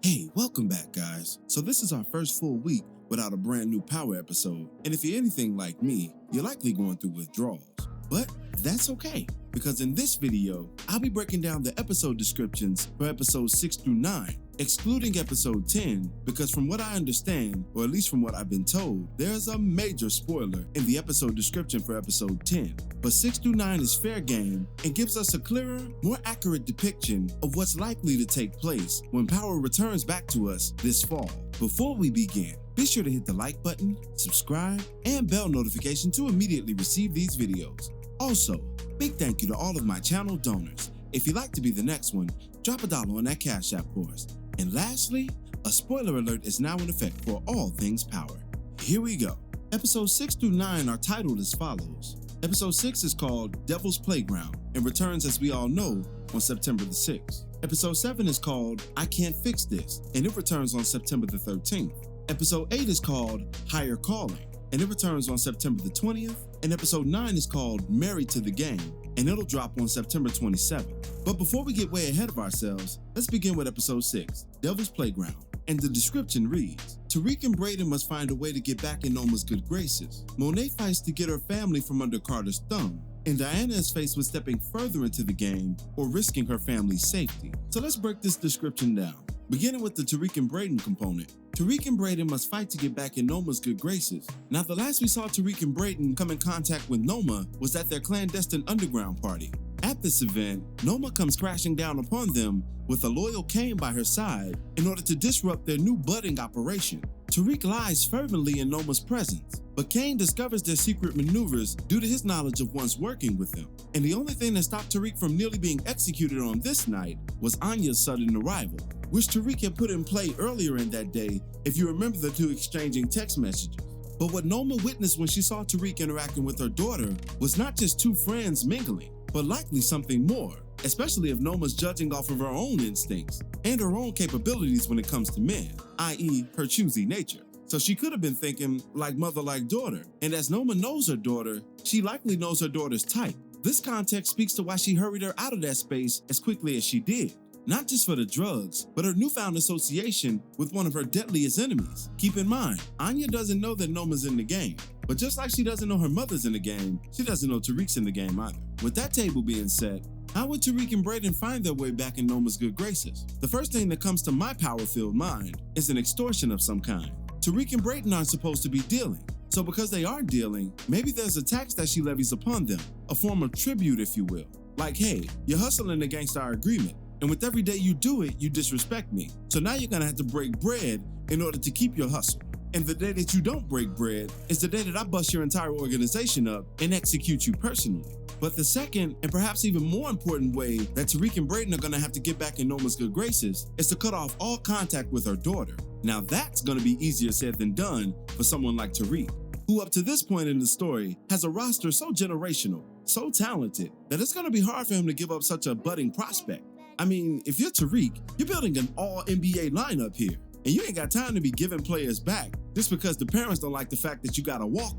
Hey, welcome back, guys. So this is our first full week without a brand new Power episode, and if you're anything like me, you're likely going through withdrawals. But that's okay, because in this video, I'll be breaking down the episode descriptions for episodes 6 through 9, excluding episode 10, because from what I understand, or at least from what I've been told, there's a major spoiler in the episode description for episode 10. But 6 through 9 is fair game and gives us a clearer, more accurate depiction of what's likely to take place when Power returns back to us this fall. Before we begin, be sure to hit the like button, subscribe, and bell notification to immediately receive these videos. Also, big thank you to all of my channel donors. If you'd like to be the next one, drop $1 on that Cash App for us. And lastly, a spoiler alert is now in effect for all things Power. Here we go. Episodes 6 through 9 are titled as follows. Episode 6 is called Devil's Playground and returns, as we all know, on September the 6th. Episode 7 is called I Can't Fix This, and it returns on September the 13th. Episode 8 is called Higher Calling, and it returns on September the 20th. And episode 9 is called Married to the Game, and it'll drop on September 27th. But before we get way ahead of ourselves, let's begin with episode 6, Devil's Playground. And the description reads, Tariq and Brayden must find a way to get back in Noma's good graces. Monet fights to get her family from under Carter's thumb, and Diana is faced with stepping further into the game or risking her family's safety. So let's break this description down. Beginning with the Tariq and Brayden component. Tariq and Brayden must fight to get back in Noma's good graces. Now, the last we saw Tariq and Brayden come in contact with Noma was at their clandestine underground party. At this event, Noma comes crashing down upon them with a loyal Kane by her side in order to disrupt their new budding operation. Tariq lies fervently in Noma's presence, but Kane discovers their secret maneuvers due to his knowledge of once working with them. And the only thing that stopped Tariq from nearly being executed on this night was Anya's sudden arrival, which Tariq had put in play earlier in that day if you remember the two exchanging text messages. But what Noma witnessed when she saw Tariq interacting with her daughter was not just two friends mingling, but likely something more, especially if Noma's judging off of her own instincts and her own capabilities when it comes to men, i.e. her choosy nature. So she could have been thinking like mother, like daughter. And as Noma knows her daughter, she likely knows her daughter's type. This context speaks to why she hurried her out of that space as quickly as she did. Not just for the drugs, but her newfound association with one of her deadliest enemies. Keep in mind, Anya doesn't know that Noma's in the game, but just like she doesn't know her mother's in the game, she doesn't know Tariq's in the game either. With that table being set, how would Tariq and Brayden find their way back in Noma's good graces? The first thing that comes to my power-filled mind is an extortion of some kind. Tariq and Brayden aren't supposed to be dealing, so because they are dealing, maybe there's a tax that she levies upon them, a form of tribute if you will. Like, hey, you're hustling against our agreement, and with every day you do it, you disrespect me. So now you're gonna have to break bread in order to keep your hustle. And the day that you don't break bread is the day that I bust your entire organization up and execute you personally. But the second, and perhaps even more important way that Tariq and Brayden are gonna have to get back in Noma's good graces is to cut off all contact with her daughter. Now that's gonna be easier said than done for someone like Tariq, who up to this point in the story has a roster so generational, so talented, that it's gonna be hard for him to give up such a budding prospect. I mean, if you're Tariq, you're building an all-NBA lineup here, and you ain't got time to be giving players back just because the parents don't like the fact that you gotta walk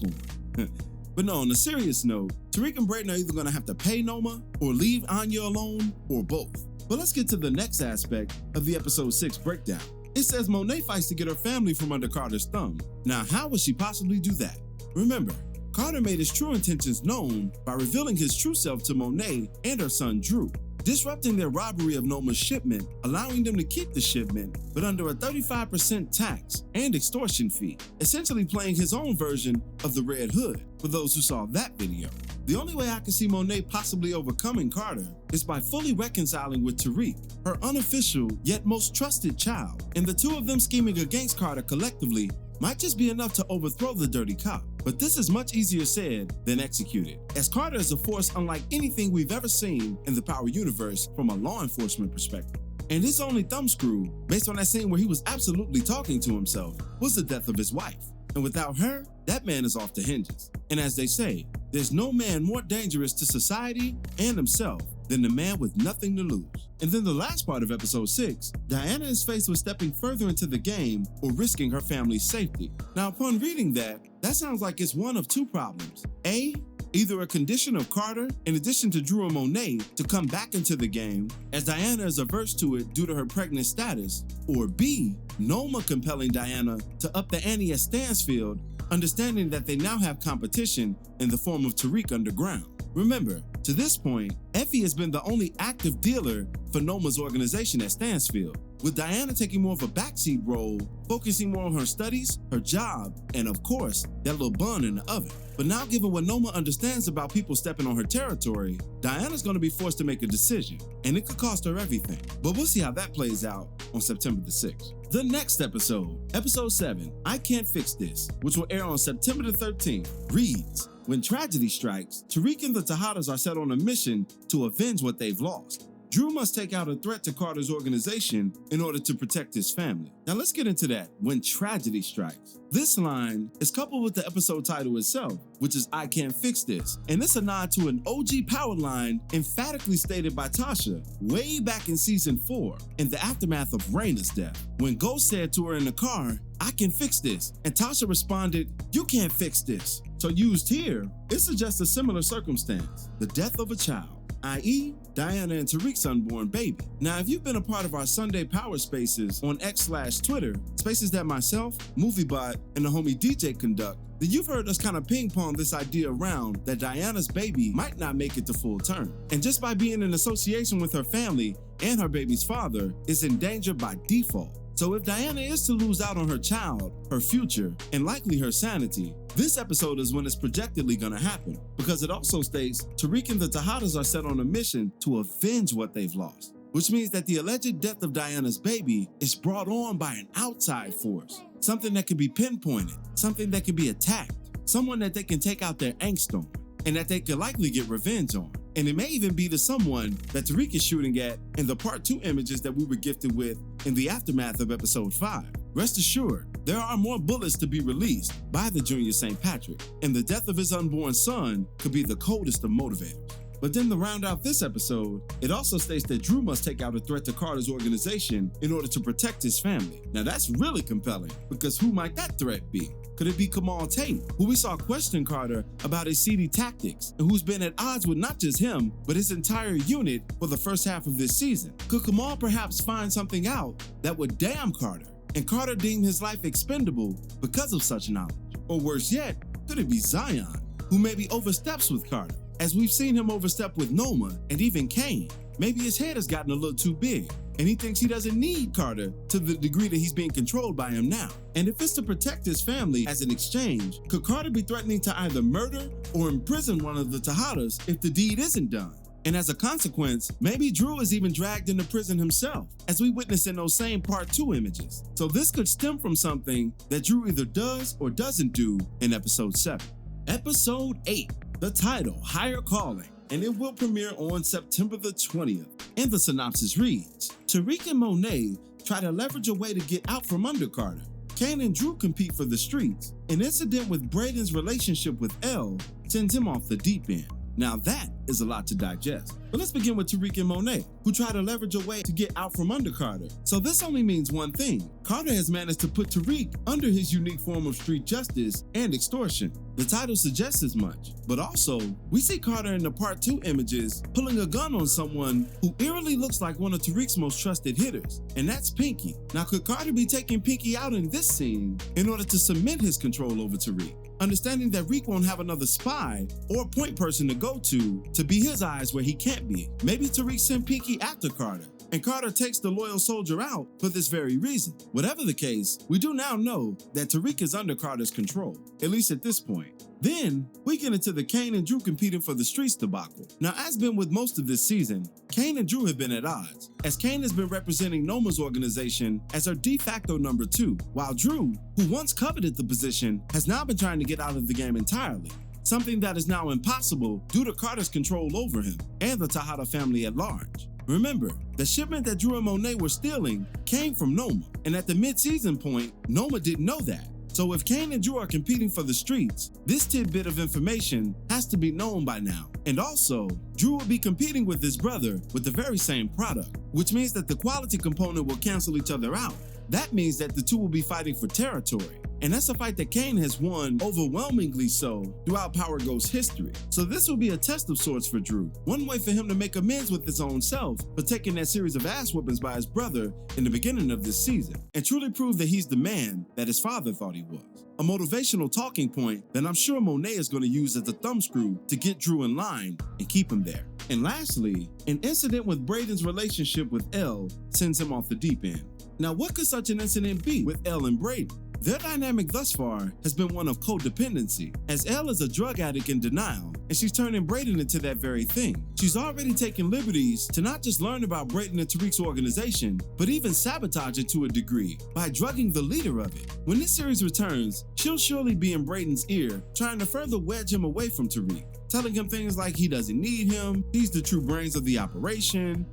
on. But no, on a serious note, Tariq and Brayden are either gonna have to pay Noma or leave Anya alone, or both. But let's get to the next aspect of the episode 6 breakdown. It says Monet fights to get her family from under Carter's thumb. Now, how would she possibly do that? Remember, Carter made his true intentions known by revealing his true self to Monet and her son Drew, disrupting their robbery of Noma's shipment, allowing them to keep the shipment, but under a 35% tax and extortion fee, essentially playing his own version of the Red Hood, for those who saw that video. The only way I can see Monet possibly overcoming Carter is by fully reconciling with Tariq, her unofficial yet most trusted child, and the two of them scheming against Carter collectively might just be enough to overthrow the dirty cop. But this is much easier said than executed, as Carter is a force unlike anything we've ever seen in the Power universe from a law enforcement perspective. And his only thumbscrew, based on that scene where he was absolutely talking to himself, was the death of his wife. And without her, that man is off the hinges. And as they say, there's no man more dangerous to society and himself than the man with nothing to lose. And then the last part of episode 6, Diana is faced with stepping further into the game or risking her family's safety. Now, upon reading that sounds like it's one of two problems. A, Either a condition of Carter, in addition to Drew and Monet, to come back into the game, as Diana is averse to it due to her pregnant status, or B, Noma compelling Diana to up the ante at Stansfield, understanding that they now have competition in the form of Tariq underground. Remember, to this point, Effie has been the only active dealer for Noma's organization at Stansfield, with Diana taking more of a backseat role, focusing more on her studies, her job, and of course, that little bun in the oven. But now, given what Noma understands about people stepping on her territory, Diana's going to be forced to make a decision, and it could cost her everything. But we'll see how that plays out on September the 6th. The next episode, episode 7, I Can't Fix This, which will air on September the 13th, reads, when tragedy strikes, Tariq and the Tejadas are set on a mission to avenge what they've lost. Drew must take out a threat to Carter's organization in order to protect his family. Now let's get into that, when tragedy strikes. This line is coupled with the episode title itself, which is I Can't Fix This, and it's a nod to an OG power line emphatically stated by Tasha way back in season 4, in the aftermath of Raina's death, when Ghost said to her in the car, I can fix this, and Tasha responded, you can't fix this. So used here, it suggests a similar circumstance, the death of a child, i.e. Diana and Tariq's unborn baby. Now, if you've been a part of our Sunday Power Spaces on X/Twitter, spaces that myself, MovieBot, and the homie DJ conduct, then you've heard us kind of ping-pong this idea around that Diana's baby might not make it to full term. And just by being in association with her family and her baby's father, is in danger by default. So if Diana is to lose out on her child, her future, and likely her sanity, this episode is when it's projectedly gonna happen, because it also states Tariq and the Tejadas are set on a mission to avenge what they've lost, which means that the alleged death of Diana's baby is brought on by an outside force, something that can be pinpointed, something that can be attacked, someone that they can take out their angst on, and that they could likely get revenge on. And it may even be the someone that Tariq is shooting at in the part 2 images that we were gifted with in the aftermath of episode 5. Rest assured, there are more bullets to be released by the Junior St. Patrick, and the death of his unborn son could be the coldest of motivators. But then to round out this episode, it also states that Drew must take out a threat to Carter's organization in order to protect his family. Now that's really compelling, because who might that threat be? Could it be Kamal Tate, who we saw question Carter about his seedy tactics, and who's been at odds with not just him, but his entire unit for the first half of this season? Could Kamal perhaps find something out that would damn Carter, and Carter deem his life expendable because of such knowledge? Or worse yet, could it be Zion, who maybe oversteps with Carter, as we've seen him overstep with Noma and even Kane? Maybe his head has gotten a little too big, and he thinks he doesn't need Carter to the degree that he's being controlled by him now. And if it's to protect his family as an exchange, could Carter be threatening to either murder or imprison one of the Tejadas if the deed isn't done? And as a consequence, maybe Drew is even dragged into prison himself, as we witnessed in those same part 2 images. So this could stem from something that Drew either does or doesn't do in episode 7. Episode 8, the title, Higher Calling, and it will premiere on September the 20th. And the synopsis reads, Tariq and Monet try to leverage a way to get out from under Carter. Kane and Drew compete for the streets. An incident with Braden's relationship with Elle sends him off the deep end. Now that is a lot to digest. But let's begin with Tariq and Monet, who try to leverage a way to get out from under Carter. So this only means one thing. Carter has managed to put Tariq under his unique form of street justice and extortion. The title suggests as much. But also, we see Carter in the part 2 images pulling a gun on someone who eerily looks like one of Tariq's most trusted hitters, and that's Pinky. Now could Carter be taking Pinky out in this scene in order to cement his control over Tariq? Understanding that Reek won't have another spy or point person to go to be his eyes where he can't be. Maybe Tariq sent Pinky after Carter, and Carter takes the loyal soldier out for this very reason. Whatever the case, we do now know that Tariq is under Carter's control, at least at this point. Then, we get into the Kane and Drew competing for the streets debacle. Now, as been with most of this season, Kane and Drew have been at odds, as Kane has been representing Noma's organization as her de facto number 2, while Drew, who once coveted the position, has now been trying to get out of the game entirely, something that is now impossible due to Carter's control over him and the Tejada family at large. Remember, the shipment that Drew and Monet were stealing came from Noma, and at the mid-season point, Noma didn't know that. So if Kane and Drew are competing for the streets, this tidbit of information has to be known by now. And also, Drew will be competing with his brother with the very same product, which means that the quality component will cancel each other out. That means that the two will be fighting for territory. And that's a fight that Kane has won overwhelmingly so throughout Power Go's history. So this will be a test of sorts for Drew. One way for him to make amends with his own self for taking that series of ass whoopings by his brother in the beginning of this season, and truly prove that he's the man that his father thought he was. A motivational talking point that I'm sure Monet is going to use as a thumbscrew to get Drew in line and keep him there. And lastly, an incident with Brayden's relationship with Elle sends him off the deep end. Now, what could such an incident be with Elle and Brayden? Their dynamic thus far has been one of codependency, as Elle is a drug addict in denial, and she's turning Brayden into that very thing. She's already taken liberties to not just learn about Brayden and Tariq's organization, but even sabotage it to a degree by drugging the leader of it. When this series returns, she'll surely be in Brayden's ear, trying to further wedge him away from Tariq, telling him things like he doesn't need him, he's the true brains of the operation,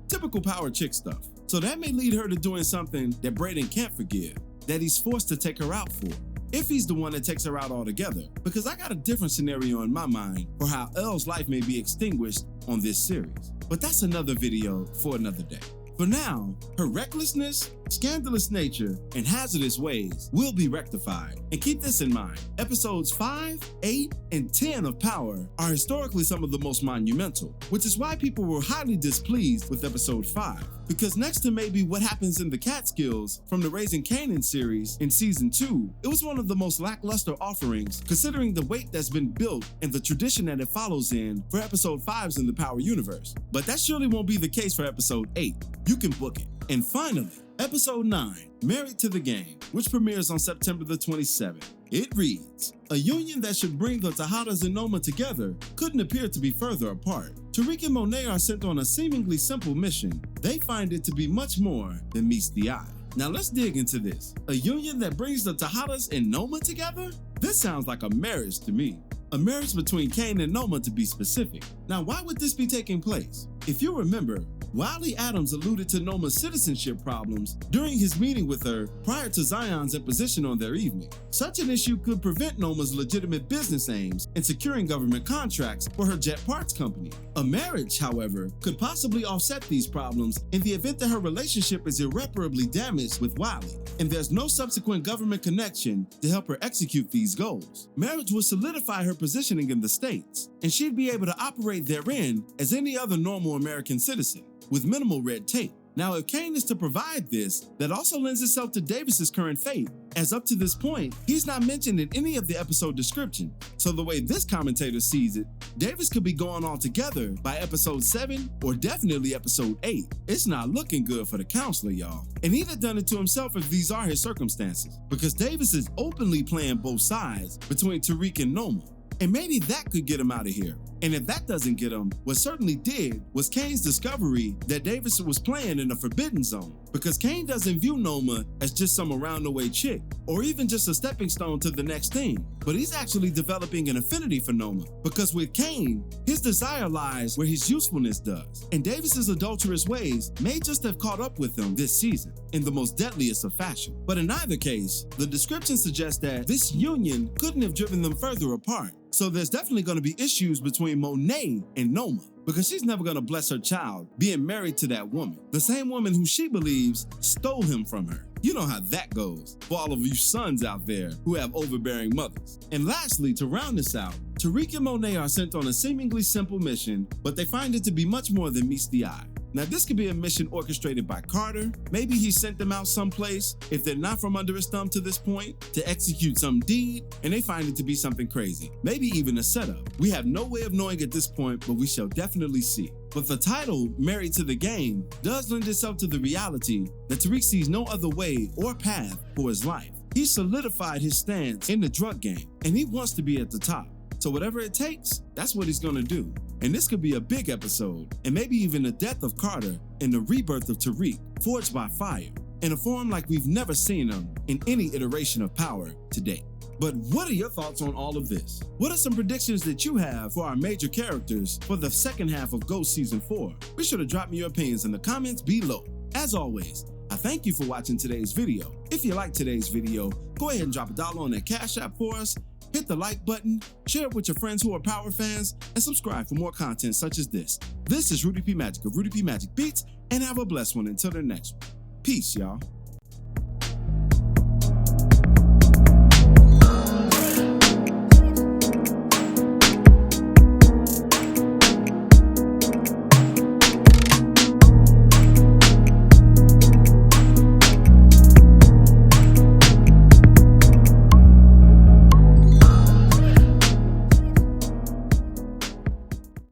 typical power chick stuff. So that may lead her to doing something that Brayden can't forgive, that he's forced to take her out for, if he's the one that takes her out altogether, because I got a different scenario in my mind for how Elle's life may be extinguished on this series. But that's another video for another day. For now, her recklessness, scandalous nature, and hazardous ways will be rectified. And keep this in mind, episodes 5, 8, and 10 of Power are historically some of the most monumental, which is why people were highly displeased with episode 5. Because next to maybe what happens in the Catskills from the Raising Kanan series in season 2, it was one of the most lackluster offerings considering the weight that's been built and the tradition that it follows in for episode 5s in the Power universe. But that surely won't be the case for episode 8. You can book it. And finally, episode 9, Married to the Game, which premieres on September the 27th. It reads, a union that should bring the Tejadas and Noma together couldn't appear to be further apart. Tariq and Monet are sent on a seemingly simple mission. They find it to be much more than meets the eye. Now let's dig into this. A union that brings the Tejadas and Noma together? This sounds like a marriage to me. A marriage between Kane and Noma to be specific. Now why would this be taking place? If you remember, Wiley Adams alluded to Noma's citizenship problems during his meeting with her prior to Zion's imposition on their evening. Such an issue could prevent Noma's legitimate business aims in securing government contracts for her jet parts company. A marriage, however, could possibly offset these problems in the event that her relationship is irreparably damaged with Wiley, and there's no subsequent government connection to help her execute these goals. Marriage would solidify her positioning in the States, and she'd be able to operate therein as any other normal American citizen, with minimal red tape. Now, if Kane is to provide this, that also lends itself to Davis's current fate, as up to this point, he's not mentioned in any of the episode description. So the way this commentator sees it, Davis could be gone altogether by episode 7 or definitely episode 8. It's not looking good for the counselor, y'all. And he'd have done it to himself if these are his circumstances, because Davis is openly playing both sides between Tariq and Noma. And maybe that could get him out of here. And if that doesn't get him, what certainly did was Kane's discovery that Davis was playing in a forbidden zone. Because Kane doesn't view Noma as just some around-the-way chick, or even just a stepping stone to the next thing. But he's actually developing an affinity for Noma. Because with Kane, his desire lies where his usefulness does. And Davis's adulterous ways may just have caught up with him this season, in the most deadliest of fashion. But in either case, the description suggests that this union couldn't have driven them further apart. So there's definitely going to be issues between Monet and Noma, because she's never going to bless her child being married to that woman, the same woman who she believes stole him from her. You know how that goes for all of you sons out there who have overbearing mothers. And lastly, to round this out, Tariq and Monet are sent on a seemingly simple mission, but they find it to be much more than meets the eye. Now, this could be a mission orchestrated by Carter. Maybe he sent them out someplace, if they're not from under his thumb to this point, to execute some deed, and they find it to be something crazy. Maybe even a setup. We have no way of knowing at this point, but we shall definitely see. But the title, Married to the Game, does lend itself to the reality that Tariq sees no other way or path for his life. He solidified his stance in the drug game, and he wants to be at the top. So whatever it takes, that's what he's gonna do. And this could be a big episode, and maybe even the death of Carter and the rebirth of Tariq, forged by fire, in a form like we've never seen him in any iteration of Power to date. But what are your thoughts on all of this? What are some predictions that you have for our major characters for the second half of Ghost Season 4? Be sure to drop me your opinions in the comments below. As always, I thank you for watching today's video. If you liked today's video, go ahead and drop $1 on that Cash App for us. Hit the like button, share it with your friends who are Power fans, and subscribe for more content such as this. This is Rudy P. Magic of Rudy P. Magic Beats, and have a blessed one until the next one. Peace, y'all.